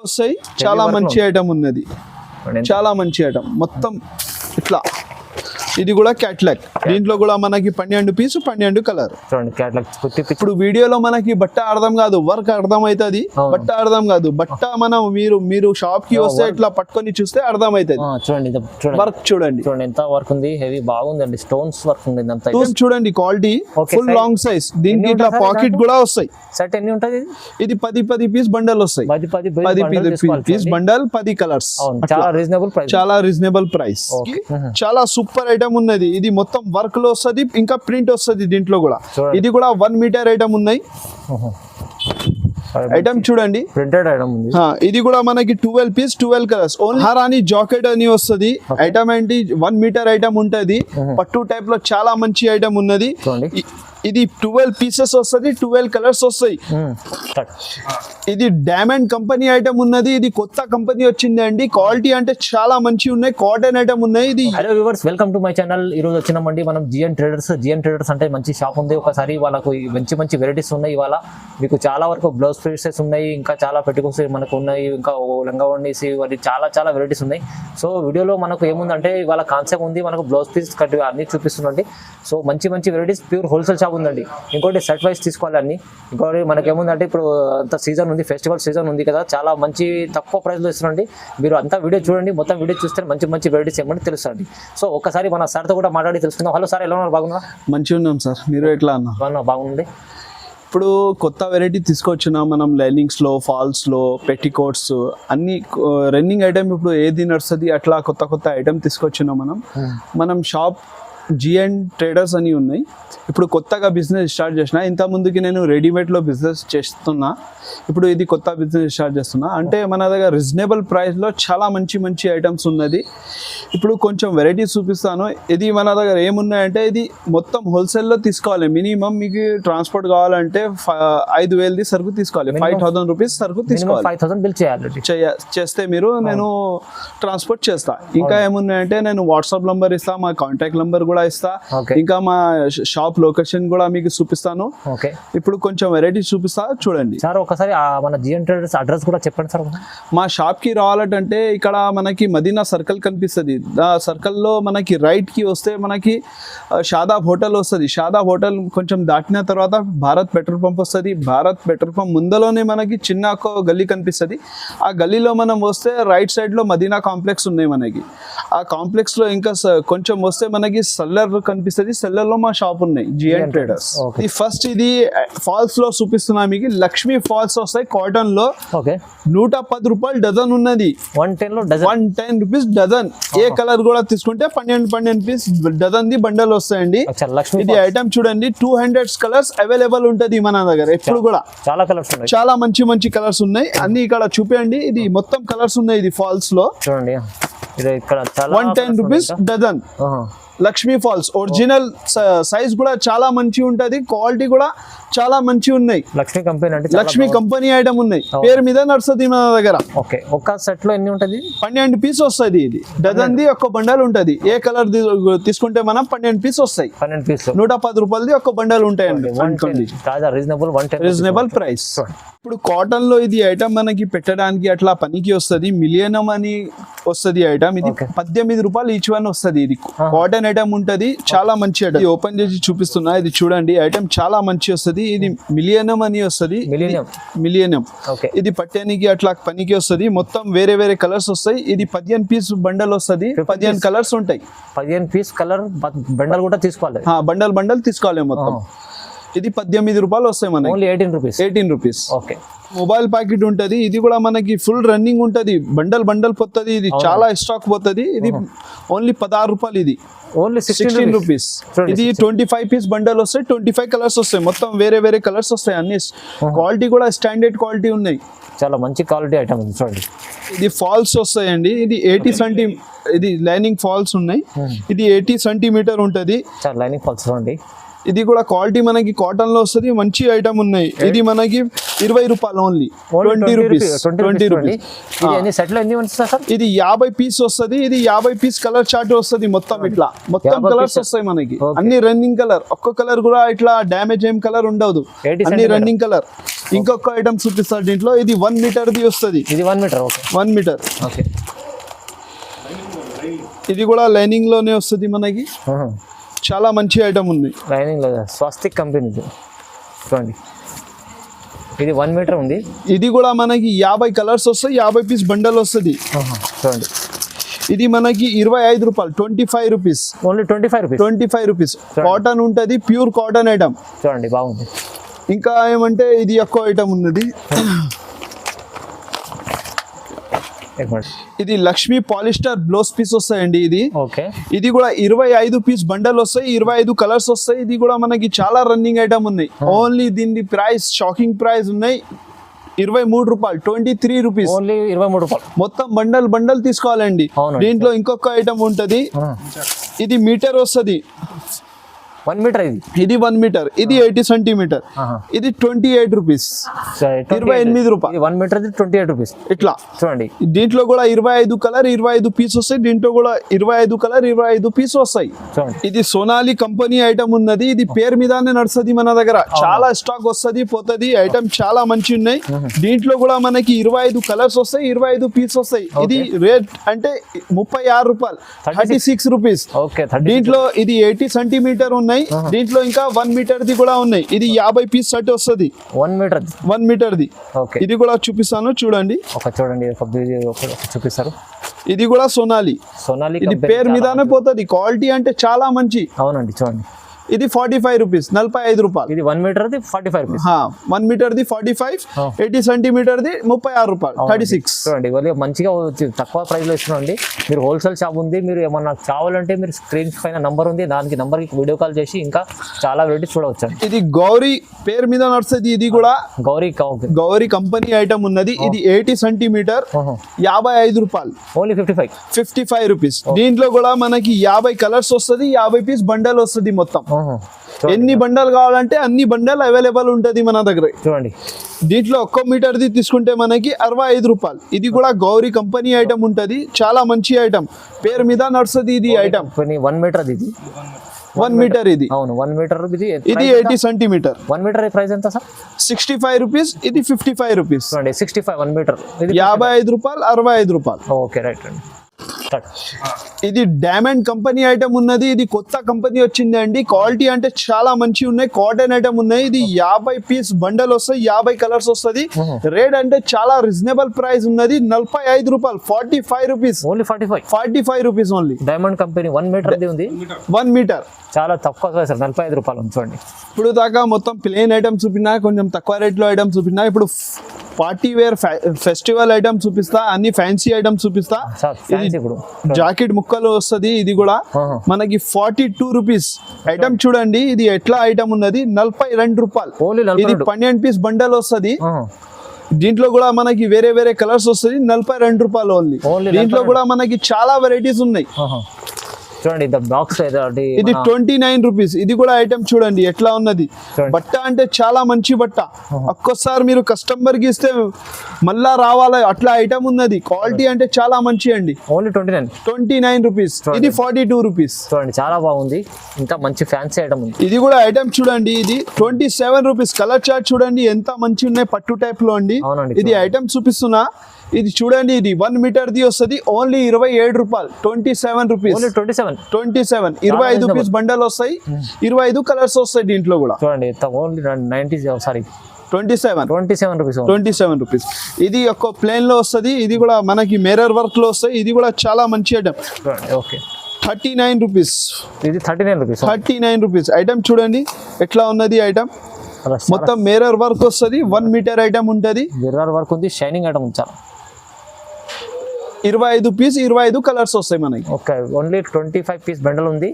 వస్తాయి. చాలా మంచి ఐటమ్ ఉన్నది, చాలా మంచి ఐటమ్ మొత్తం ఇట్లా. ఇది కూడా క్యాట్లాగ్, దీంట్లో కూడా మనకి 12 పీస్ 12 కలర్. చూడండి క్యాట్లాగ్. ఇప్పుడు వీడియోలో మనకి బట్ట అర్థం కాదు, వర్క్ అర్థం అవుతుంది, బట్ట అర్థం కాదు. బట్ట మనం మీరు షాప్ కి వస్తే ఇట్లా పట్టుకొని చూస్తే అర్థం అవుతుంది. చూడండి వర్క్ చూడండి, చూడండి ఎంత వర్క్ ఉంది, హెవీ బాగుందండి, స్టోన్స్ వర్క్ ఉంది అంతా. చూడండి క్వాలిటీ, ఫుల్ లాంగ్ సైజ్. దీనికి ఇట్లా పాకెట్ కూడా వస్తాయి. సెట్ ఎన్ని ఉంటుంది ఇది? 10 పీస్ బండల్ వస్తాయి. 10 పీస్ బండల్, 10 కలర్స్. చాలా రీజనబుల్ ప్రైస్, చాలా రీజనబుల్ ప్రైస్. చాలా సూపర్ ఐటమ్ ఉన్నది. ఇది మొత్తం వర్క్ లో వస్తుంది, ఇంకా ప్రింట్ వస్తుంది దీంట్లో కూడా. ఇది కూడా 1 మీటర్ ఐటమ్ ఉన్నాయి. ఐటమ్ చూడండి, ప్రింటెడ్ ఐటమ్ ఉంది. ఇది కూడా మనకి 12 పీస్ 12 కలర్స్. ఓన్లీ హారాని జాకెట్ అని వస్తుంది. ఐటమ్ ఏంటి 1 మీటర్ ఐటమ్ ఉంటది, పట్టు టైప్ లో చాలా మంచి ఐటమ్ ఉన్నది. ఇది 12 పీసెస్ వస్తుంది, 12 కలర్స్ వస్తాయి. ఇది డైమండ్ కంపెనీ ఐటమ్ ఉన్నది. ఇది కొత్త కంపెనీ వచ్చింది అండి. క్వాలిటీ అంటే చాలా మంచి ఉన్నాయి, కాటన్ ఐటమ్ ఉన్నాయి. ఇది hello viewers, welcome to my channel. ఈ రోజు వచ్చినామండి మనం జిఎన్ ట్రేడర్స్ అంటే మంచి షాప్ ఉంది. ఒకసారి వాళ్ళకు మంచి వెరైటీస్ ఉన్నాయి. ఇవాళ మీకు చాలా వరకు బ్లౌజ్ పీసెస్ ఉన్నాయి, ఇంకా చాలా పెట్టుకోస్ మనకు ఉన్నాయి, ఇంకా లంగా వండేసి వాటి చాలా వెరైటీస్ ఉన్నాయి. సో వీడియోలో మనకు ఏముందంటే ఇవాళ కాన్సెప్ట్ ఉంది, మనకు బ్లౌజ్ పీస్ కట్ అన్ని చూపిస్తుందండి. సో మంచి వెరైటీస్, ప్యూర్ హోల్సేల్ షాప్ ఉందండి. ఇంకోటి సెట్ వైస్ తీసుకోవాలి అన్ని. ఇంకోటి మనకి ఏముందంటే ఇప్పుడు అంత సీజన్ ఉంది, ఫెస్టివల్ సీజన్ ఉంది కదా, చాలా మంచి తక్కువ ప్రైస్లో ఇస్తున్నాండి. మీరు అంతా వీడియో చూడండి, మొత్తం వీడియో చూస్తే మంచి వెరైటీస్ ఏమని తెలుస్తుంది. సో ఒకసారి మన సార్తో కూడా మాట్లాడి తెలుసుకుందాం. హలో సార్, ఎలా ఉన్నారు? బాగున్నా? మంచిగా ఉన్నాం సార్, మీరు ఎట్లా అన్నా? బాగుంది. ఇప్పుడు కొత్త వెరైటీ తీసుకొచ్చినాం మనం. లైనింగ్స్లో, ఫాల్స్లో, పెట్టికోట్స్ అన్ని రన్నింగ్ ఐటమ్ ఇప్పుడు ఏది నడుస్తుంది అట్లా కొత్త ఐటమ్ తీసుకొచ్చినాం మనం షాప్ జిఎన్ ట్రేడర్స్ అని ఉన్నాయి. ఇప్పుడు కొత్తగా బిజినెస్ స్టార్ట్ చేసిన. ఇంత ముందుకి నేను రెడీమేడ్లో బిజినెస్ చేస్తున్నా, ఇప్పుడు ఇది కొత్త బిజినెస్ స్టార్ట్ చేస్తున్నా. అంటే మన దగ్గర రీజనబుల్ ప్రైస్లో చాలా మంచి ఐటమ్స్ ఉన్నది. ఇప్పుడు కొంచెం వెరైటీస్ చూపిస్తాను. ఇది మన దగ్గర ఏమున్నాయంటే ఇది మొత్తం హోల్సేల్లో తీసుకోవాలి. మినిమం మీకు ట్రాన్స్పోర్ట్ కావాలంటే 5,000 సరుకు తీసుకోవాలి. 5,000 రూపీస్ సరుకు తీసుకోవాలి. 5,000 బిల్ చేస్తే మీరు నేను ట్రాన్స్పోర్ట్ చేస్తా. ఇంకా ఏమున్నాయంటే నేను వాట్సాప్ నంబర్ ఇస్తా, మా కాంటాక్ట్ నంబర్ కూడా ఇస్తా, ఇంకా మా షాప్ లొకేషన్ కూడా మీకు చూపిస్తాను. ఇప్పుడు కొంచెం వెరైటీస్ చూపిస్తా, చూడండి సార్. ఒకసారి మన జిఎన్ ట్రేడర్స్ అడ్రస్ కూడా చెప్పండి సార్. మా షాప్ కి రావాలంటే ఇక్కడ మనకి మదీనా సర్కిల్ కనిపిస్తుంది. ఆ సర్కిల్ లో మనకి రైట్ కి వస్తే మనకి షాదాబ్ హోటల్ వస్తుంది. షాదాబ్ హోటల్ కొంచెం దాటిన తర్వాత భారత్ పెట్రోల్ పంప్ వస్తుంది. భారత్ పెట్రోల్ పంప్ ముందలోనే మనకి చిన్న గల్లీ కనిపిస్తుంది. ఆ గల్లీలో మనం వస్తే రైట్ సైడ్ లో మదీనా కాంప్లెక్స్ ఉన్నాయి మనకి. ఆ కాంప్లెక్స్ లో ఇంకా కొంచెం వస్తే మనకి సెల్లర్ కనిపిస్తుంది. సెల్లర్ లో మా షాప్ ఉన్నాయి, జిఎన్ ట్రేడర్స్. ఫస్ట్ ఇది ఫాల్స్ లో చూపిస్తున్నా మీకు. లక్ష్మీ ఫాల్స్ వస్తాయి కాటన్ లో. 110 రూపాయలు డజన్ ఉన్నది. 110 రూపీస్ డజన్. ఏ కలర్ కూడా తీసుకుంటే 12 పీస్ డజన్ ది బండల్ వస్తాయండి. ఇది ఐటమ్ చూడండి, 200 కలర్స్ అవైలబుల్ ఉంటది మన దగ్గర ఎప్పుడు కూడా. చాలా మంచి కలర్స్ ఉన్నాయి అన్ని ఇక్కడ చూపించండి. ఇది మొత్తం కలర్స్ ఉన్నాయి. ఇది ఫాల్స్ లో చూడండి, 110 rupees dozen. Lakshmi falls original size కూడా చాలా మంచి ఉంటది, క్వాలిటీ కూడా చాలా మంచి ఉన్నాయి. లక్ష్మీ కంపెనీ ఐటమ్ ఉన్నాయి, పేరు మీద నడుస్తుంది మన దగ్గర. ఒక సెట్ లో ఎన్ని ఉంటది? 12 పీస్ వస్తుంది. ఇది డజన్ ది ఒక బండల్ ఉంటది. ఏ కలర్ తీసుకుంటే మనం 12 పీస్ వస్తాయి. 110 రూపాయలది ఒక బండల్ ఉంటాయండి. Reasonable price. ఇప్పుడు కాటన్ లో ఇది ఐటమ్ మనకి పెట్టడానికి అట్లా పనికి వస్తుంది. మిలియనం అని వస్తుంది ఐటమ్. ఇది 18 రూపాయలు ఈచ్ వన్ వస్తుంది. ఇది కాటన్ ఐటమ్ ఉంటది, చాలా మంచి ఐటమ్. ఓపెన్ చేసి చూపిస్తున్నా, ఇది చూడండి. ఐటమ్ చాలా మంచి వస్తుంది. ఇది మిలియనం అని వస్తుంది. మిలియనం ఇది పట్టడానికి అట్లా పనికి వస్తుంది. మొత్తం వేరే కలర్స్ వస్తాయి. ఇది 15 పీస్ బండల్ వస్తుంది. 15 కలర్స్ ఉంటాయి. 15 పీస్ కలర్ బండల్ కూడా తీసుకోవాలి. బండల్ తీసుకోవాలి మొత్తం. ఇది 18 రూపాయలు వస్తాయి మనకి. 18 రూపీస్. మొబైల్ ప్యాకెట్ ఉంటది. ఇది కూడా మనకి ఫుల్ రన్నింగ్ ఉంటది. బండల్ పోతుంది. ఇది చాలా స్టాక్ పోతుంది. ఇది ఓన్లీ 16 రూపాయలు. ఇది ఓన్లీ 16 రూపీస్. ఇది 25 పీస్ బండల్ వస్తాయి. 25 కలర్స్ వస్తాయి. మొత్తం వేరే కలర్స్ వస్తాయి అన్ని. క్వాలిటీ కూడా స్టాండర్డ్ క్వాలిటీ ఉన్నాయి. చాలా మంచి క్వాలిటీ ఐటమ్ ఉంది చూడండి. ఇది ఫాల్స్ వస్తాయండి. ఇది 80 సెంటీ. ఇది లైనింగ్ ఫాల్స్ ఉన్నాయి. ఇది 80 సెంటీమీటర్ ఉంటది. లైనింగ్ ఫాల్స్ చూడండి. ఇది కూడా క్వాలిటీ మనకి కాటన్ లో వస్తుంది, మంచి ఐటమ్ ఉన్నాయి. ఇది మనకి 20 రూపాయలు ఓన్లీ, 20 రూపీస్. 20 రూపీస్. సెట్ లో ఎన్ని వస్తుంది సార్? ఇది 50 పీస్ వస్తుంది. ఇది 50 పీస్ కలర్ చార్ట్ వస్తుంది. మొత్తం ఇట్లా మొత్తం కలర్స్ వస్తాయి మనకి, అన్ని రన్నింగ్ కలర్. ఒక్క కలర్ కూడా ఇట్లా డ్యామేజ్ ఏం కలర్ ఉండదు, అన్ని రన్నింగ్ కలర్. ఇంకొక ఐటమ్ చూపిస్తారు దీంట్లో. ఇది 1 మీటర్ ది వస్తుంది. ఇది 1 మీటర్. Okay, 1 metre. ఓకే. ఇది కూడా లైనింగ్ లోనే వస్తుంది మనకి. చాలా మంచి ఐటమ్ ఉంది. లైనింగ్ లో స్వస్తిక్ కంపెనీ చూడండి. ఇది 1 మీటర్ ఉంది. ఇది కూడా మనకి 50 కలర్స్ వస్తాయి, 50 పీస్ బండల్ వస్తుంది. చూడండి, ఇది మనకి 25 రూపాయలు, 25 rupees. Only 25 rupees. 25 rupees. Cotton ఉంటుంది, ప్యూర్ కాటన్ ఐటమ్. చూడండి, బాగుంది. ఇంకా ఏమంటే ఇది ఎక్కువ ఐటమ్ ఉన్నది. ఇది లక్ష్మీ పాలిస్టర్ బ్లౌజ్ పీస్ వస్తాయండి. ఇది ఓకే. ఇది కూడా 25 పీస్ బండల్ వస్తాయి, 25 కలర్స్ వస్తాయి. ఇది కూడా మనకి చాలా రన్నింగ్ ఐటమ్ ఉన్నాయి. ఓన్లీ దీని ప్రైస్ షాకింగ్ ప్రైస్ ఉన్నాయి, 23 రూపాయలు, 23 రూపీస్. ఓన్లీ 23 రూపాయలు. మొత్తం బండల్ తీసుకోవాలండి. దీంట్లో ఇంకొక ఐటమ్ ఉంటది. ఇది మీటర్ వస్తుంది. 1 మీటర్. ఇది 1 మీటర్. ఇది 80 సెంటీమీటర్. ఇది 28 రూపీస్, 28 రూపాయలు. 1 మీటర్ 28 రూపీస్. ఇట్లా చూడండి, దీంట్లో కూడా 25 కలర్, 25 పీస్ వస్తాయి. దీంట్లో కూడా 25 కలర్, 25 పీస్ వస్తాయి. ఇది సోనాలి కంపెనీ ఐటమ్ ఉన్నది. ఇది పేరు మీదనే నడుస్తుంది మన దగ్గర. చాలా స్టాక్ వస్తుంది, పోతుంది. ఐటమ్ చాలా మంచి ఉన్నాయి. దీంట్లో కూడా మనకి 25 కలర్స్ వస్తాయి, 25 పీస్ వస్తాయి. ఇది రేట్ అంటే 36 రూపాయలు, 36 రూపీస్. దీంట్లో ఇది 80 సెంటీమీటర్ ఉన్నాయి. దీంట్లో ఇంకా 1 మీటర్ ది కూడా ఉన్నాయి. ఇది 50 పీస్ సెట్ వస్తుంది. 1 మీటర్ ది. ఇది కూడా చూపిస్తాను, చూడండి. చూడండి, చూపిస్తారు. ఇది కూడా సోనాలి. ఇది పేరు మీదనే పోతుంది. క్వాలిటీ అంటే చాలా మంచి. అవునండి, చూడండి. ఇది 45 రూపీస్, 45 రూపాయలు. ఇది 1 మీటర్ 45 రూపీస్. 1 మీటర్ ది 45, 80 సెంటీమీటర్ ది 36 రూపాయలు, 36. చూడండి, మంచిగా తక్కువ ప్రైస్ లో ఇస్తున్నాండి. మీరు హోల్సేల్ షాప్ ఉంది, మీరు ఏమన్నా కావాలంటే మీరు స్క్రీన్ పైన నంబర్ ఉంది, దానికి నంబర్ కి వీడియో కాల్ చేసి ఇంకా చాలా వెరైటీస్ చూడవచ్చు. ఇది గౌరీ పేరు మీద నడుస్తుంది. ఇది కూడా గౌరీ కంపెనీ ఐటమ్ ఉన్నది. ఇది 80 సెంటీమీటర్, 55 రూపాయలు, ఓన్లీ 55 రూపీస్. దీంట్లో కూడా మనకి 50 కలర్స్ వస్తుంది, 50 పీస్ బండల్ వస్తుంది. మొత్తం ఎన్ని బండల్ కావాలంటే అన్ని బండల్ అవైలబుల్ ఉంటది మన దగ్గర. చూడండి, దీంట్లో 1 మీటర్ ది తీసుకుంటే మనకి 65 రూపాయలు. ఇది కూడా గౌరీ కంపెనీ ఐటమ్ ఉంటది. చాలా మంచి ఐటమ్, పేరు మీద నడుస్తుంది. ఇది ఐటమ్ 1 మీటర్. ఇది 1 మీటర్. ఇది అవును, 1 మీటర్. ఇది 80 సెంటీమీటర్. 1 మీటర్ ప్రైస్ ఎంత సార్? 65 రూపీస్. ఇది 55 రూపీస్. 65 1 మీటర్. 55 రూపాయలు, 65 రూపాయలు. ఓకే, రైట్ అండి. ఇది డైమండ్ కంపెనీ ఐటమ్ ఉన్నది. ఇది కొత్త కంపెనీ వచ్చింది అండి. క్వాలిటీ అంటే చాలా మంచి ఉన్నాయి. కాటన్ ఐటమ్ ఉన్నాయి. ఇది 50 పీస్ బండల్ వస్తాయి, 50 కలర్స్ వస్తుంది. రేట్ అంటే చాలా రీజనబుల్ ప్రైస్ ఉన్నది, 45 రూపాయలు, 45 rupees. Only 45 rupees only. Diamond company 1 metre ఉంది. 1 మీటర్ చాలా తక్కువ సార్, 45 రూపాయలు. చూడండి, ఇప్పుడు దాకా మొత్తం ప్లేన్ ఐటమ్ చూపినా, కొంచెం తక్కువ రేట్ లో ఐటమ్ చూపినా. ఇప్పుడు పార్టీ వేర్ ఫెస్టివల్ ఐటమ్ చూపిస్తా, అన్ని ఫ్యాన్సీ ఐటమ్ చూపిస్తా. ఇప్పుడు జాకెట్ ముక్కలు వస్తుంది. ఇది కూడా మనకి 42 రూపీస్ ఐటమ్. చూడండి, ఇది ఎట్లా ఐటమ్ ఉన్నది, 42 రూపాయలు. ఇది 12 పీస్ బండల్ వస్తుంది. దీంట్లో కూడా మనకి వేరే వేరే కలర్స్ వస్తుంది, 42 రూపాయలు ఓన్లీ. దీంట్లో కూడా మనకి చాలా వెరైటీస్ ఉన్నాయి. చూడండి, బాక్స్ ఇది 29 రూపీస్. ఇది కూడా ఐటమ్ చూడండి ఎట్లా ఉన్నది. బట్ట అంటే చాలా మంచి బట్ట. ఒక్కోసారి మీరు కస్టమర్ కి ఇస్తే మళ్ళా రావాలి, అట్లా ఐటమ్ ఉన్నది. క్వాలిటీ అంటే చాలా మంచి అండి. Only 29 rupees. ఇది 42 రూపీస్. చూడండి, చాలా బాగుంది. ఇంకా మంచి ఫ్యాన్సీ ఐటమ్ ఉంది. ఇది కూడా ఐటమ్ చూడండి. ఇది 27 రూపీస్. కలర్ చార్ట్ చూడండి ఎంత మంచి ఉన్నాయి, పట్టు టైప్ లో అండి. ఇది ఐటమ్ చూపిస్తున్నా. ఇది చూడండి, ఇది 1 మీటర్ ది వస్తుంది. ఓన్లీ 27 రూపాయలు, 27 రూపీస్. 27 25 పీస్ బండల్ వస్తాయి, 25 కలర్స్ వస్తాయి. దీంట్లో కూడా చూడండి, ఓన్లీ 27 రూపీస్. 27 రూపీస్. ఇది ఒక ప్లేన్ లో వస్తుంది. ఇది కూడా మనకి మిర్రర్ వర్క్ లో వస్తాయి. ఇది కూడా చాలా మంచి ఐటమ్. Okay, 39 rupees. ఇది 39 రూపీస్. 39 రూపీస్. ఐటమ్ చూడండి ఎట్లా ఉన్నది. ఐటమ్ మొత్తం మిర్రర్ వర్క్ వస్తుంది. 1 మీటర్ ఐటమ్ ఉంటది. మిర్రర్ వర్క్ ఉంది, షైనింగ్ ఐటమ్ ఉంది. 25 పీస్, 25 కలర్స్ వస్తాయి మనకి. ఓకే, ఓన్లీ 25 పీస్ బండల్ ఉంది.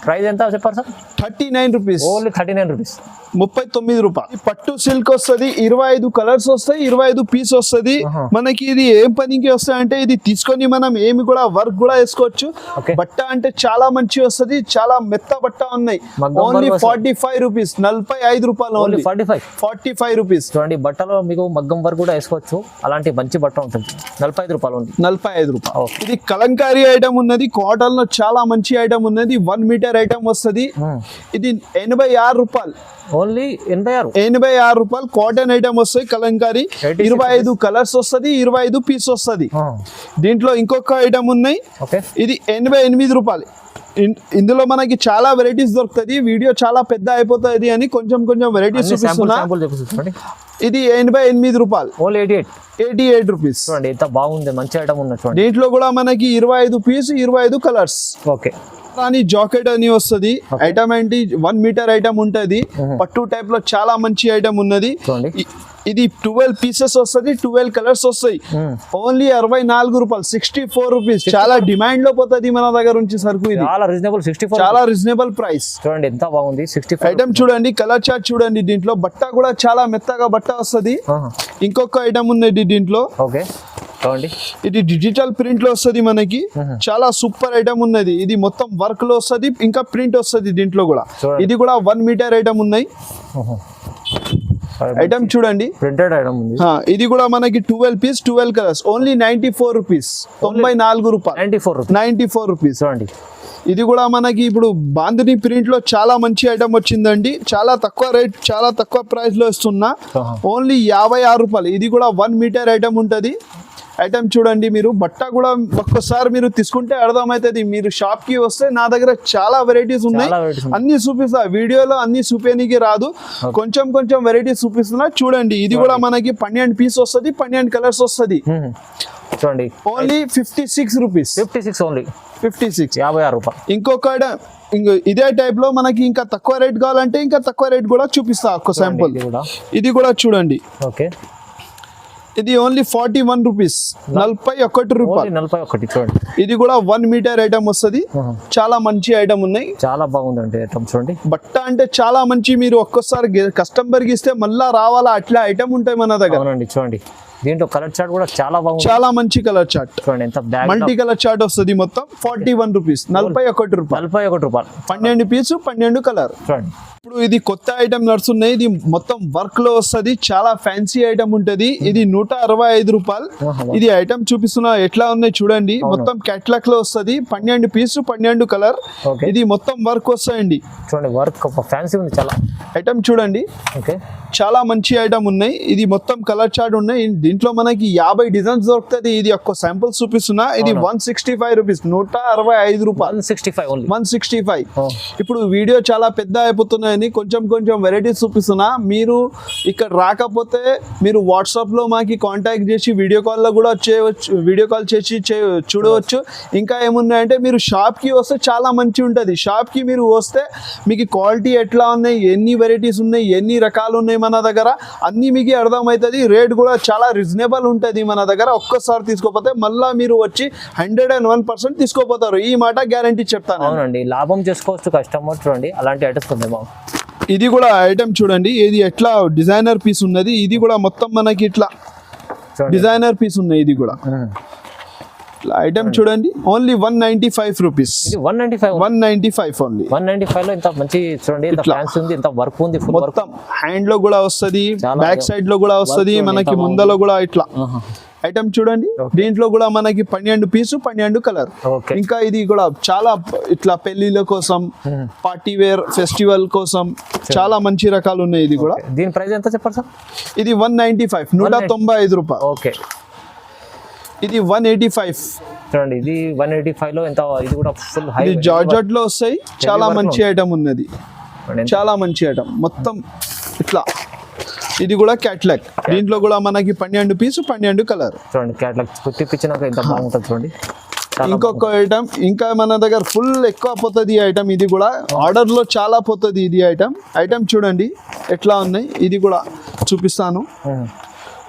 ప్రైస్ ఎంత చెప్పారు సార్? 39 rupees, only 39 rupees. 39 రూపాయలు. పట్టు సిల్క్ వస్తుంది, 25 కలర్స్ వస్తాయి, 25 పీస్ వస్తుంది మనకి. ఇది ఏం పనికి వస్తాయి అంటే ఇది తీసుకొని మనం ఏమి కూడా వర్క్ కూడా వేసుకోవచ్చు. బట్ట అంటే చాలా మంచి వస్తుంది, చాలా మెత్త బట్ట ఉన్నాయి. ఓన్లీ 45 రూపీస్, 45 రూపాయలు. Only 45 rupees. చూడండి బట్టలో మీకు మగ్గం వర్క్ కూడా వేసుకోవచ్చు, అలాంటి మంచి బట్ట ఉంటుంది. 45 రూపాయలు ఉంది. 45 రూపాయలు. ఇది కలంకారీ ఐటమ్ ఉన్నది, కాటన్ లో చాలా మంచి ఐటమ్ ఉన్నది. 1 మీటర్ ఐటమ్ వస్తుంది. ఇది 86 రూపాయలు. ఓన్లీ 86 రూపాయలు. కాటన్ ఐటమ్ వస్తాయి కలంకారీ. 25 కలర్స్ వస్తుంది, 25 పీస్ వస్తుంది. దీంట్లో ఇంకొక ఐటమ్ ఉన్నాయి, ఇది 88 రూపాయలు. ఇందులో మనకి చాలా వెరైటీస్ దొరుకుతుంది. వీడియో చాలా పెద్ద అయిపోతుంది అని కొంచెం కొంచెం వెరైటీస్ చూపిస్తున్నా. ఇది 88 రూపాయలు. 88 రూపీస్. చూడండి ఎంత బాగుంది, మంచి ఐటమ్ ఉంది. చూడండి దీంట్లో కూడా మనకి 25 పీస్, 25 కలర్స్. ఓకే. అని జాకెట్ అని వస్తుంది. ఐటమ్ ఏంటి 1 మీటర్ ఐటమ్ ఉంటది. పట్టు టైప్ లో చాలా మంచి ఐటమ్ ఉన్నది. ఇది 12 పీసెస్ వస్తుంది, 12 కలర్స్ వస్తాయి. ఓన్లీ 64 రూపాయలు, 64 రూపీస్. చాలా డిమాండ్ లో పోతుంది మన దగ్గర నుంచి సరుకు. ఇది చాలా రీజనబుల్, 64 చాలా రీజనబుల్ ప్రైస్. చూడండి ఎంత బాగుంది. 64 ఐటమ్ చూడండి, కలర్ చార్ట్ చూడండి. దీంట్లో బట్ట కూడా చాలా మెత్తగా బట్ట వస్తుంది. ఇంకొక ఐటమ్ ఉన్నది దీంట్లో. ఓకే చూడండి, ఇది డిజిటల్ ప్రింట్ లో వస్తుంది మనకి. చాలా సూపర్ ఐటమ్ ఉన్నది. ఇది మొత్తం వర్క్ లో వస్తుంది, ఇంకా ప్రింట్ వస్తుంది దీంట్లో కూడా. ఇది కూడా 1 మీటర్ ఐటమ్ ఉన్నాయి. ఐటమ్ చూడండి, ప్రింటెడ్ ఐటమ్ ఉంది. ఇది కూడా మనకి 12 పీస్, 12 కలర్స్. ఓన్లీ 94 రూపీస్, 94 రూపాయలు. 94 రూపీస్. చూడండి ఇది కూడా మనకి ఇప్పుడు బాందిని ప్రింట్ లో చాలా మంచి ఐటమ్ వచ్చిందండి. చాలా తక్కువ రేట్, చాలా తక్కువ ప్రైస్ లో ఇస్తున్నా. ఓన్లీ 56 రూపాయలు. ఇది కూడా 1 మీటర్ ఐటమ్ ఉంటది. ఐటమ్ చూడండి మీరు. బట్ట కూడా ఒక్కసారి మీరు తీసుకుంటే అర్థమవుతుంది. మీరు షాప్ కి వస్తే నా దగ్గర చాలా వెరైటీస్ ఉన్నాయి, అన్ని చూపిస్తా. వీడియోలో అన్ని చూపేనికి రాదు, కొంచెం కొంచెం వెరైటీస్ చూపిస్తున్నా. చూడండి ఇది కూడా మనకి 12 పీస్ వస్తుంది, 12 కలర్స్ వస్తుంది. చూడండి ఓన్లీ 56 రూపీస్. 56 ఓన్లీ 56, 56 రూపాయలు. ఇంకొక ఇదే టైప్ లో మనకి ఇంకా తక్కువ రేట్ కావాలంటే ఇంకా తక్కువ రేట్ కూడా చూపిస్తా. ఒక శాంపుల్ ఇది కూడా చూడండి. ఓకే, ఇది ఓన్లీ 41 రూపీస్, 41 రూపాయలు. 41. చూడండి ఇది కూడా 1 మీటర్ ఐటమ్ వస్తుంది. చాలా మంచి ఐటమ్ ఉన్నాయి, చాలా బాగుందండి ఐటమ్. చూడండి బట్ట అంటే చాలా మంచి. మీరు ఒక్కసారి కస్టమర్ కి ఇస్తే మళ్ళా రావాలా, అట్లా ఐటమ్ ఉంటాయి మన దగ్గర. అవునండి. చూడండి దీంట్లో కలర్ చార్ట్ కూడా చాలా బాగుంది, చాలా మంచి కలర్ చార్ట్. చూడండి ఎంత మల్టీ కలర్ చార్ట్ వస్తుంది. మొత్తం 41 రూపీస్, 41 రూపాయలు. 41 రూపాయలు. 12 పీసు, 12 కలర్. చూడండి ఇప్పుడు ఇది కొత్త ఐటమ్ నడుస్తున్నాయి. ఇది మొత్తం వర్క్ లో వస్తుంది, చాలా ఫ్యాన్సీ ఐటమ్ ఉంటది. ఇది 165 రూపాయలు. ఇది ఐటమ్ చూపిస్తున్నా ఎట్లా ఉన్నాయి చూడండి. మొత్తం క్యాట్లాగ్ లో వస్తుంది. 12 పీసు, 12 కలర్. ఇది మొత్తం వర్క్ వస్తాయండి. చూడండి వర్క్ ఫ్యాన్సీ ఉంది చాలా. ఐటమ్ చూడండి, ఓకే, చాలా మంచి ఐటమ్ ఉన్నాయి. ఇది మొత్తం కలర్ చార్ట్ ఉన్నాయి. దీంట్లో మనకి 50 డిజైన్స్ దొరుకుతుంది. ఇది ఒక్క శాంపుల్ చూపిస్తున్నా. ఇది 165 రూపీస్, 165 రూపాయలు. 165. ఇప్పుడు వీడియో చాలా పెద్ద అయిపోతున్నాయని కొంచెం కొంచెం వెరైటీస్ చూపిస్తున్నా. మీరు ఇక్కడ రాకపోతే మీరు వాట్సాప్ లో మాకి కాంటాక్ట్ చేసి వీడియో కాల్ లో కూడా చేయవచ్చు, వీడియో కాల్ చేసి చూడవచ్చు. ఇంకా ఏమున్నాయంటే మీరు షాప్ కి వస్తే చాలా మంచి ఉంటుంది. షాప్ కి మీరు వస్తే మీకు క్వాలిటీ ఎట్లా ఉన్నాయి, ఎన్ని వెరైటీస్ ఉన్నాయి, ఎన్ని రకాలు ఉన్నాయి మన దగ్గర అన్ని మీకు అర్థమవుతుంది. రేట్ కూడా చాలా రీజనబుల్ ఉంటుంది మన దగ్గర. ఒక్కసారి తీసుకోపోతే మళ్ళీ మీరు వచ్చి 101% తీసుకోపోతారు. ఈ మాట గ్యారంటీ చెప్తాను. అవునండి, లాభం చేసుకోవచ్చు కస్టమర్. చూడండి అలాంటి ఐటమ్స్ ఉంది. ఇది కూడా ఐటమ్ చూడండి. ఇది ఎట్లా డిజైనర్ పీస్ ఉన్నది. ఇది కూడా మొత్తం మనకి ఇట్లా డిజైనర్ పీస్ ఉన్నాయి. ఇది కూడా ఐటమ్ చూడండి. Only 195 rupees. 195 ఓన్లీ. 195 లో ఇంత మంచి చూడండి, ఇంత ఫ్యాన్సీ ఉంది, ఇంత వర్క్ ఉంది. మొత్తం హ్యాండ్ లో కూడా వస్తుంది, బ్యాక్ సైడ్ లో కూడా వస్తుంది, మనకి ముందలో కూడా ఇట్లా ఐటమ్ చూడండి. దీంట్లో కూడా మనకి 12 పీసు, 12 కలర్. ఇంకా ఇది కూడా చాలా ఇట్లా పెళ్లిల కోసం, పార్టీ వేర్, ఫెస్టివల్ కోసం చాలా మంచి రకాలు ఉన్నాయి. ఇది కూడా. దీని ప్రైస్ ఎంత చెప్పండి సార్? ఇది 195, 195 రూపాయలు. ఓకే, ఇది 185. చూడండి ఇది 185 లో ఎంత. ఇది కూడా ఫుల్ హై. ఇది జార్జెట్ లో వస్తాయి. చాలా మంచి ఐటమ్ ఉన్నది, చాలా మంచి ఐటమ్. మొత్తం ఇట్లా. ఇది కూడా క్యాట్లాగ్. దీంట్లో కూడా మనకి 12 పీసు, 12 కలర్. చూడండి క్యాట్లాగ్ కుట్టిపించినాక ఎంత బాగుంటుంది చూడండి. ఇంకొక ఐటమ్ ఇంకా మన దగ్గర ఫుల్ ఎక్కువ పోతుంది ఈ ఐటమ్. ఇది కూడా ఆర్డర్ లో చాలా పోతుంది ఇది ఐటమ్ చూడండి ఎట్లా ఉన్నాయి. ఇది కూడా చూపిస్తాను.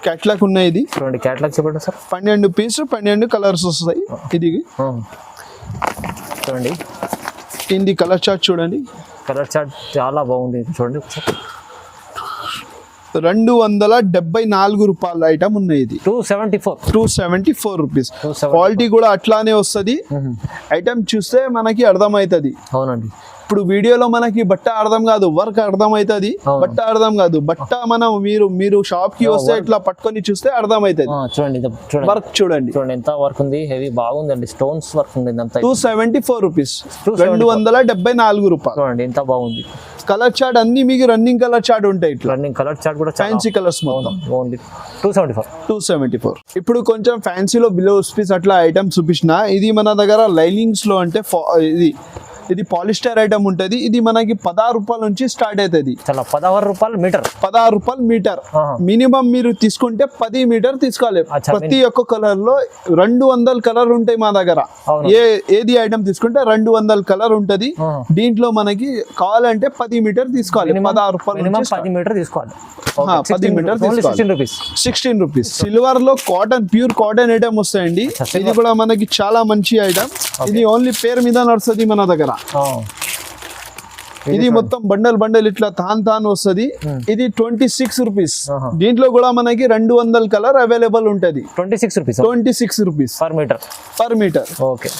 క్యాట్లాగ్ ఉన్నాయి. ఇది చూడండి క్యాట్లాగ్ చెప్పండి సార్. 12 పీసు, 12 కలర్స్ వస్తాయి. ఇది చూడండి ఇది కలర్ చార్ట్ చూడండి, కలర్ చార్ట్ చాలా బాగుంది చూడండి. 274 రూపాయల ఐటమ్ ఉన్నాయి. ఇది 274 రూపీస్. క్వాలిటీ కూడా అట్లానే వస్తుంది. ఐటమ్ చూస్తే మనకి అర్థమవుతుంది. అవునండి. ఇప్పుడు వీడియోలో మనకి బట్ట అర్థం కాదు, వర్క్ అర్థం అవుతుంది. బట్ట అర్థం కాదు, బట్ట మనం మీరు షాప్ కి వస్తే ఇట్లా పట్టుకొని చూస్తే అర్థం అవుతుంది. చూడండి వర్క్ చూడండి ఎంత వర్క్ ఉంది, హెవీ బాగుందండి, స్టోన్స్ వర్క్ ఉంది. 274 రూపీస్, 274 రూపాయలు. చూడండి ఎంత బాగుంది. కలర్ చార్ట్ అన్ని మీకు రన్నింగ్ కలర్ చార్ట్ ఉంటాయి. ఇట్లా రన్నింగ్ కలర్ చార్ట్ కూడా ఫ్యాన్సీ కలర్స్ మొత్తం. 274. ఇప్పుడు కొంచెం ఫ్యాన్సీలో బ్లౌజ్ పీస్ అట్లా ఐటమ్ చూపించిన. ఇది మన దగ్గర లైనింగ్స్ లో అంటే ఇది పాలిస్టర్ ఐటమ్ ఉంటది. ఇది మనకి 16 రూపాయల నుంచి స్టార్ట్ అవుతుంది. 16 రూపాయలు మీటర్. 16 రూపాయలు మీటర్. మినిమం మీరు తీసుకుంటే 10 మీటర్ తీసుకోవాలి. ప్రతి ఒక్క కలర్ లో 200 కలర్ ఉంటాయి మా దగ్గర. ఏది ఐటమ్ తీసుకుంటే 200 కలర్ ఉంటది. దీంట్లో మనకి కావాలంటే 10 మీటర్ తీసుకోవాలి. 16 రూపాయలు 10 మీటర్ తీసుకోవాలి. 10 మీటర్ 16 రూపీస్. సిల్వర్ లో కాటన్, ప్యూర్ కాటన్ ఐటమ్ వస్తాయండి. ఇది కూడా మనకి చాలా మంచి ఐటమ్. ఇది ఓన్లీ పేరు మీద నడుస్తుంది మన దగ్గర. ఇది మొత్తం బండల్ ఇట్లా తాన్ వస్తుంది. ఇది 26 రూపీస్. దీంట్లో కూడా మనకి 200 కలర్ అవైలబుల్ ఉంటది. 26 రూపీస్ పర్ మీటర్. ఓకే.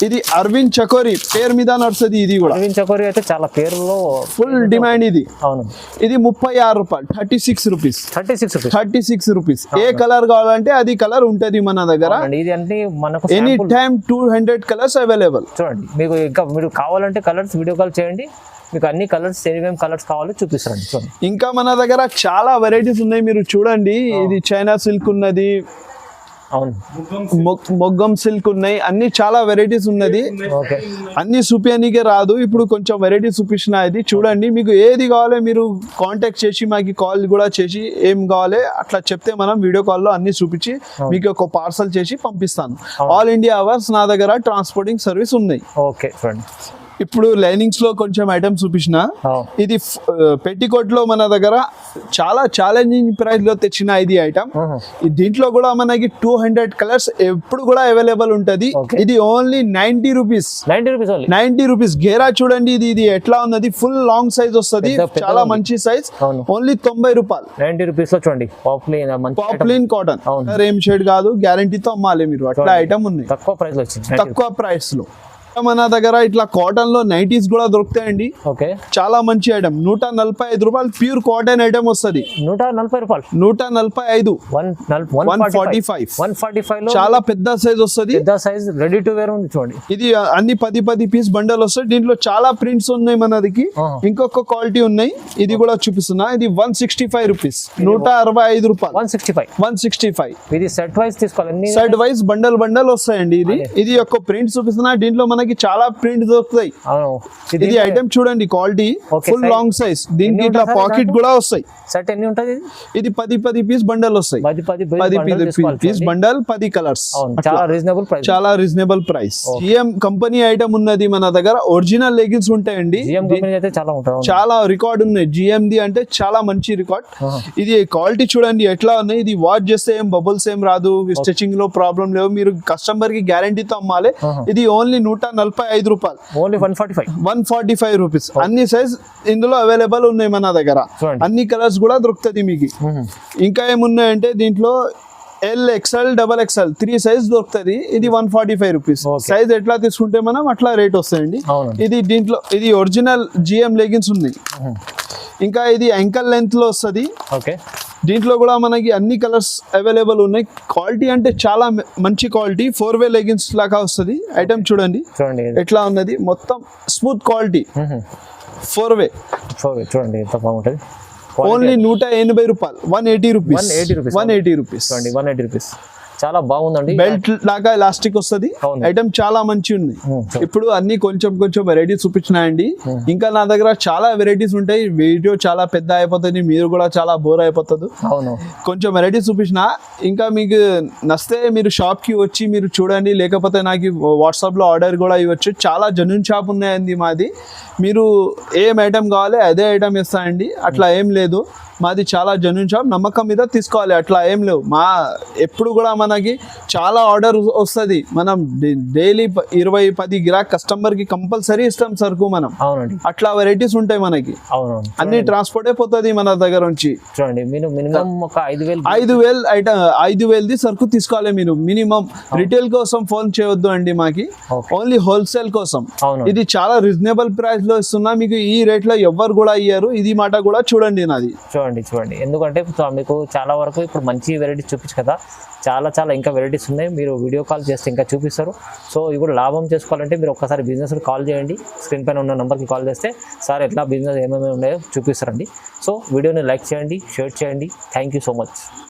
ఇది అరవింద్ చకోరి పేరు మీద నడుస్తుంది. ఇది కూడా అరవింద్ చకోరి అయితే చాలా పేరులో ఫుల్ డిమాండ్. ఇది అవును. ఇది 36 రూపాయలు, 36 రూపీస్. 36 రూపీస్. ఏ కలర్ కావాలంటే అది కలర్ ఉంటది మన దగ్గర. ఇది అంటే మనకు ఎనీ టైమ్ 200 కలర్స్ అవైలబుల్. చూడండి, మీకు ఇంకా మీరు కావాలంటే కలర్స్ వీడియో కాల్ చేయండి, మీకు అన్ని కలర్స్ ఏమేమి కలర్స్ కావాలో చూపిస్తారండి. చూడండి, ఇంకా మన దగ్గర చాలా వెరైటీస్ ఉన్నాయి. మీరు చూడండి, ఇది చైనా సిల్క్ ఉన్నది, అవును, మొగ్గం సిల్క్ ఉన్నాయి, అన్ని చాలా వెరైటీస్ ఉన్నది. ఓకే. అన్ని చూపించనీకే రాదు. ఇప్పుడు కొంచెం వెరైటీ చూపించిన. ఇది చూడండి, మీకు ఏది కావాలో మీరు కాంటాక్ట్ చేసి మాకు కాల్ కూడా చేసి ఏం కావాలి అట్లా చెప్తే మనం వీడియో కాల్లో అన్ని చూపించి మీకు ఒక పార్సల్ చేసి పంపిస్తాను. ఆల్ ఇండియా అవర్స్ నా దగ్గర ట్రాన్స్పోర్టింగ్ సర్వీస్ ఉన్నాయి. ఓకే. చూడండి, ఇప్పుడు లైనింగ్స్ లో కొంచెం ఐటమ్ చూపించిన. ఇది పెట్టికోట్ లో మన దగ్గర చాలా ఛాలెంజింగ్ ప్రైస్ లో తెచ్చిన ఇది ఐటమ్. దీంట్లో కూడా మనకి 200 కలర్స్ ఎప్పుడు కూడా అవైలబుల్ ఉంటది. ఇది ఓన్లీ 90 రూపీస్. 90 రూపీస్. గేరా చూడండి, ఇది ఎట్లా ఉన్నది, ఫుల్ లాంగ్ సైజ్ వస్తుంది, చాలా మంచి సైజ్. ఓన్లీ 90 రూపాయలు. 90 రూపీస్ లో చూడండి, పాప్లిన్ కాటన్. ఏం షేడ్ కాదు, గ్యారంటీతో అమ్మాలి మీరు. అట్లా ఐటమ్ ఉన్నాయి తక్కువ ప్రైస్ లో. మన దగ్గర ఇట్లా కాటన్ లో నైటీస్ కూడా దొరుకుతాయండి. ఓకే. చాలా మంచి ఐటమ్. 145 రూపాయలు ప్యూర్ కాటన్ ఐటమ్ వస్తుంది. 140 రూపాయలు. 145. 145 చాలా పెద్ద సైజ్ వస్తుంది. పెద్ద సైజ్ రెడీ టు వేర్ ఉంది. చూడండి, ఇది అన్ని 10 పీస్ బండల్ వస్తాయి. దీంట్లో చాలా ప్రింట్స్ ఉన్నాయి మనదికి. ఇంకొక క్వాలిటీ ఉన్నాయి, ఇది కూడా చూపిస్తున్నా. ఇది 165 రూపీస్. 165 రూపాయలు. 165. ఇది సెట్ వైజ్ తీసుకోవాలి. సెట్ వైజ్ బండల్ వస్తాయండి. ఇది ఒక ప్రింట్ చూపిస్తున్నా. దీంట్లో మనకి చాలా ప్రింట్ దొరుకుతాయి. ఇది ఐటమ్ చూడండి, క్వాలిటీ ఫుల్ లాంగ్ సైజ్. దీనికి ఇట్లా పాకెట్ కూడా వస్తాయి. సెట్ ఎన్ని ఉంటది? ఇది 10 పీస్ బండల్ వస్తాయి. 10 పీస్ బండల్, 10 కలర్స్. చాలా reasonable price. GM company item ఉన్నది మన దగ్గర. ఒరిజినల్ లెగిన్స్ ఉంటాయండి. చాలా రికార్డ్ ఉన్నాయి. జిఎంది అంటే చాలా మంచి రికార్డ్. ఇది క్వాలిటీ చూడండి ఎట్లా ఉన్నాయి. ఇది వాష్ చేస్తే ఏం బబుల్స్ ఏం రాదు, స్టిచింగ్ లో ప్రాబ్లం లేవు. మీరు కస్టమర్ కి గ్యారంటీతో అమ్మాలి. ఇది ఓన్లీ 145 రూపాయలు. 145 రూపీస్. అన్ని సైజ్ ఇందులో అవైలబుల్ ఉన్నాయి మన దగ్గర. అన్ని కలర్స్ కూడా దొరుకుతుంది మీకు. ఇంకా ఏమున్నాయంటే దీంట్లో ఎల్, ఎక్స్ఎల్, XXL 3 సైజ్ దొరుకుతుంది. ఇది 145 రూపీస్. సైజ్ ఎట్లా తీసుకుంటే మనం అట్లా రేట్ వస్తాయండి. ఇది దీంట్లో ఇది ఒరిజినల్ జిఎం లెగిన్స్ ఉన్నాయి. ఇంకా ఇది యాంకల్ లెంత్ లో వస్తుంది. దీంట్లో కూడా మనకి అన్ని కలర్స్ అవైలబుల్ ఉన్నాయి. క్వాలిటీ అంటే చాలా మంచి క్వాలిటీ. 4-way లెగిన్స్ లాగా వస్తుంది. ఐటమ్ చూడండి ఎట్లా ఉన్నది, మొత్తం స్మూత్ క్వాలిటీ. 4-way చూడండి ఎంత బాగుంటది. ఓన్లీ 180 రూపాయలు. 180 రూపీస్. 180 రూపీస్. చాలా బాగుందండి. బెల్ట్ లాగా ఎలాస్టిక్ వస్తుంది. ఐటమ్ చాలా మంచి ఉంది. ఇప్పుడు అన్ని కొంచెం వెరైటీస్ చూపించినాయండి. ఇంకా నా దగ్గర చాలా వెరైటీస్ ఉంటాయి. వీడియో చాలా పెద్ద అయిపోతుంది, మీరు కూడా చాలా బోర్ అయిపోతుంది. కొంచెం వెరైటీస్ చూపించిన. ఇంకా మీకు నచ్చితే మీరు షాప్ కి వచ్చి మీరు చూడండి, లేకపోతే నాకు వాట్సాప్ లో ఆర్డర్ కూడా ఇవ్వచ్చు. చాలా జెన్యూన్ షాప్ ఉన్నాయండి మాది. మీరు ఏం ఐటమ్ కావాలి అదే ఐటమ్ ఇస్తాయండి. అట్లా ఏం లేదు, మాది చాలా జెన్యూన్ షాప్. నమ్మకం మీద తీసుకోవాలి, అట్లా ఏం లేవు. ఎప్పుడు కూడా మనకి చాలా ఆర్డర్ వస్తుంది. మనం డైలీ 20-10 గిరాక్ కస్టమర్కి కంపల్సరీ ఇస్తాం సరుకు మనం. అవునండి, అట్లా వెరైటీస్ ఉంటాయి మనకి. అవునవును. అన్ని ట్రాన్స్పోర్ట్ అయిపోతుంది మన దగ్గర నుంచి. చూడండి మీరు మినిమం ఒక 5,000 5,000ది సరుకు తీసుకోవాలి మీరు మినిమం. రిటైల్ కోసం ఫోన్ చేయొద్దు అండి మాకి, Okay. ఓన్లీ హోల్సేల్ కోసం. అవును, ఇది చాలా రీజనబుల్ ప్రైస్ లో ఇస్తున్నా మీకు. ఈ రేట్ లో ఎవ్వరు కూడా ఇయ్యారు. ఇది మాట కూడా చూడండి నాది. చూడండి ఎందుకంటే మీకు చాలా వరకు ఇప్పుడు మంచి వెరైటీస్ చూపించు కదా, చాలా ఇంకా వెరైటీస్ ఉన్నాయి. మీరు వీడియో కాల్ చేస్తే ఇంకా చూపిస్తారు. సో ఇప్పుడు లాభం చేసుకోవాలంటే మీరు ఒక్కసారి బిజినెస్ కాల్ చేయండి. స్క్రీన్ పైన ఉన్న నెంబర్కి కాల్ చేస్తే సార్ ఎట్లా బిజినెస్ ఏమేమి ఉన్నాయో చూపిస్తారండి. సో వీడియోని లైక్ చేయండి, షేర్ చేయండి. Thank you so much.